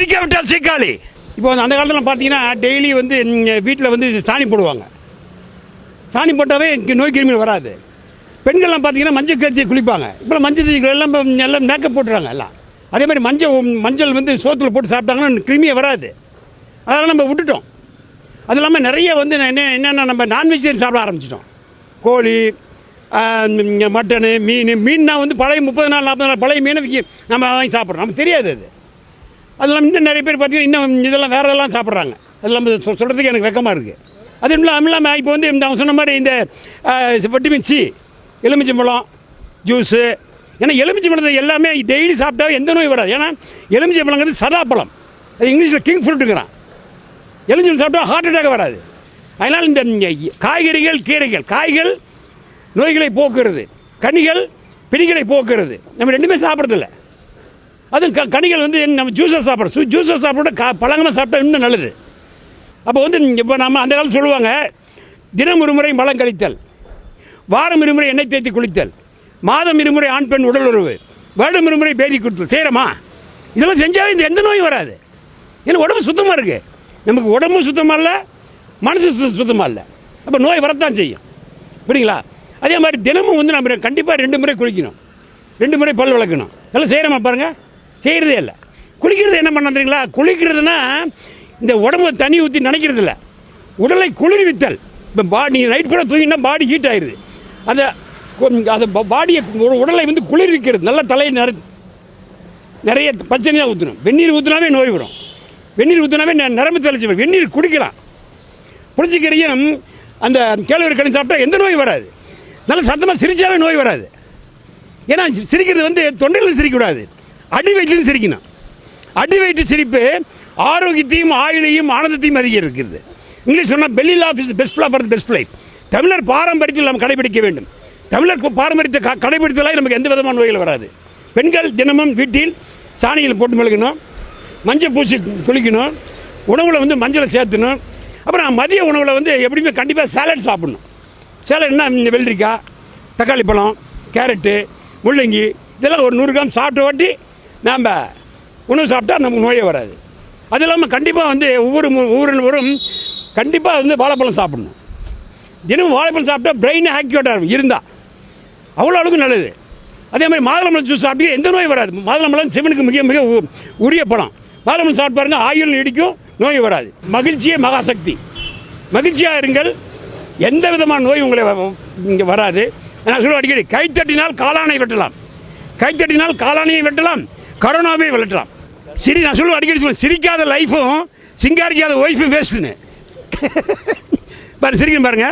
சிரிக்காவிட்டால் சீக்காளி. இப்போ அந்த காலத்தில் பார்த்தீங்கன்னா டெய்லி வந்து வீட்டில் வந்து சாணி போடுவாங்க. சாணி போட்டாவே நோய் கிருமி வராது. பெண்கள்லாம் பார்த்தீங்கன்னா மஞ்சள் தேய்ச்சி குளிப்பாங்க. இப்போ மஞ்சள் தேய்ச்சி எல்லாம் மேக்கப் போட்டுறாங்க எல்லாம். அதே மாதிரி மஞ்சள் வந்து சோத்தில் போட்டு சாப்பிட்டாங்கன்னா கிருமியே வராது. அதெல்லாம் நம்ம விட்டுட்டோம். அது இல்லாமல் நிறைய வந்து என்னென்ன நம்ம நான்வெஜிடேரியன் சாப்பிட ஆரம்பிச்சிட்டோம். கோழி, மட்டனு, மீன்னா வந்து பழைய 30 நாள் 40 நாள் பழைய மீனை நம்ம வாங்கி சாப்பிட்றோம். நமக்கு தெரியாது அது. அது இல்லாமல் இன்னும் நிறைய பேர் பார்த்தீங்கன்னா இன்னும் இதெல்லாம் வேறு இதெல்லாம் சாப்பிட்றாங்க. அதெல்லாம் சொல்கிறதுக்கு எனக்கு வெக்கமாக இருக்குது. அது இல்லாமல் இப்போ வந்து அவங்க சொன்ன மாதிரி இந்த விட்டமின் சி, எலுமிச்சம்பழம் ஜூஸு. ஏன்னா எலுமிச்சம்பழத்தை எல்லாமே டெய்லி சாப்பிட்டா எந்த நோய் வராது. ஏன்னா எலுமிச்சம்பழங்கிறது சதாப்பழம். அது இங்கிலீஷில் கிங் ஃப்ரூட்டுங்கிறான். எலுமிச்சம்பழம் சாப்பிட்டா ஹார்ட் அட்டாக் வராது. அதனால் இந்த காய்கறிகள், கீரைகள், காய்கள் நோய்களை போக்குறது, கனிகள் பிணிகளை போக்குறது. நம்ம ரெண்டுமே சாப்பிட்றதில்ல. அதுவும் கனிகள் வந்து நம்ம ஜூஸஸ் சாப்பிட்றோம். ஜூஸஸ் சாப்பிட்டா பழங்கமாக சாப்பிட்டா இன்னும் நல்லது. அப்போ வந்து இப்போ நம்ம அந்த காலத்தில் சொல்லுவாங்க, தினம் ஒரு மலம் கழித்தல், வாரம் இருமுறை எண்ணெய் தேய்த்து குளித்தல், மாதம் இருமுறை ஆண் பெண் உடல் உறவு, வருடம் இருமுறை பேதி கொடுத்தல். செய்கிறோமா? இதெல்லாம் செஞ்சாவே இந்த எந்த நோயும் வராது. ஏன்னா உடம்பு சுத்தமாக இருக்குது. நமக்கு உடம்பு சுத்தமாக இல்லை, மனசு சுத்தமாக இல்லை. அப்போ நோய் வரத்தான் செய்யும். புரியுங்களா? அதே மாதிரி தினமும் வந்து நம்ம கண்டிப்பாக 2 முறை குளிக்கணும், 2 முறை பல் விளக்கணும். இதெல்லாம் செய்கிறோமா பாருங்கள்? செய்கிறதே இல்லை. குளிக்கிறது என்ன பண்ணுறீங்களா? குளிக்கிறதுனா இந்த உடம்பை தண்ணி ஊற்றி நினைக்கிறது இல்லை, உடலை குளிர்வித்தல். இப்போ நீங்கள் நைட் கூட தூங்கினா பாடி ஹீட் ஆயிடுது. அந்த பாடியை உடலை வந்து குளிர்விக்கிறது. நல்லா தலையை நிறைய பச்சனையாக ஊற்றணும். வெந்நீர் ஊற்றினாவே நோய் வரும். வெந்நீர் ஊற்றினாவே நரம்பு தெளிச்சு வரும். வெந்நீர் குடிக்கலாம். புளிச்சிக்கரையும் அந்த கேழ்வரகு களி சாப்பிட்டா எந்த நோயும் வராது. நல்லா சத்தமாக சிரித்தாவே நோய் வராது. ஏன்னா சிரிக்கிறது வந்து தொண்டையில் சிரிக்கக்கூடாது, அடி வயிற்றுலையும் சிரிக்கணும். அடி வயிற்று சிரிப்பு ஆரோக்கியத்தையும் ஆயுளையும் ஆனந்தத்தையும் அதிகரிக்கிறது. இங்கிலீஷ் சொன்னால் belly laugh is best laugh for best life. தமிழர் பாரம்பரியத்தில் நாம் கடைபிடிக்க வேண்டும். தமிழர் பாரம்பரியத்தை கடைபிடித்தலாக நமக்கு எந்த விதமான நோய்கள் வராது. பெண்கள் தினமும் வீட்டில் சாணியில் போட்டு மெழுகணும், மஞ்சள் பூசி குளிக்கணும், உணவில் வந்து மஞ்சளை சேர்த்துணும். அப்புறம் மதிய உணவில் வந்து எப்படியுமே கண்டிப்பாக சாலட் சாப்பிடணும். சாலட்னா வெள்ளரிக்காய், தக்காளி பழம், கேரட்டு, முள்ளங்கி இதெல்லாம் ஒரு 100 கிராம் சாப்பிட்ட வாட்டி நாம் உணவு சாப்பிட்டா நமக்கு நோயே வராது. அது இல்லாமல் கண்டிப்பாக வந்து ஒவ்வொருவரும் கண்டிப்பாக வந்து வாழைப்பழம் சாப்பிடணும். தினமும் வாழைப்பழம் சாப்பிட்டா பிரெயின் ஆக்டிவேட்டாக இருக்கும் இருந்தால் அவ்வளோ அளவுக்கு நல்லது. அதே மாதிரி மாதுளம்பழம் ஜூஸ் சாப்பிட்டு எந்த நோயும் வராது. மாதுளம்பழம் சிவனுக்கு மிக மிக உரிய பழம். மாதுளம்பழம் சாப்பிட்டு பாருங்க, ஆயுள் நீடிக்கும், நோய் வராது. மகிழ்ச்சியே மகாசக்தி. மகிழ்ச்சியாக இருங்கள், எந்த விதமான நோய் உங்களை இங்கே வராது. நான் சொல்ல அடிக்கடி, கைத்தட்டினால் காளானை வெட்டலாம், கைத்தட்டினால் காளானையை வெட்டலாம், கரோனாவே வெட்டலாம். நான் சொல்லுவேன் அடிக்கடி சொல்லுவேன், சிரிக்காத லைஃபும் சிங்காரிக்காத ஒய்ஃபும் வேஸ்ட்டுன்னு. பாரு சிரிக்கணும் பாருங்க.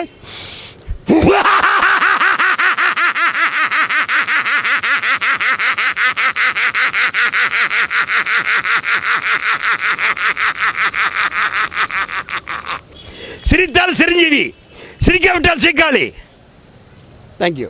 சிரித்தால் சிரஞ்சீவி, சிரிக்காவிட்டால் சீக்காளி. தேங்க்யூ.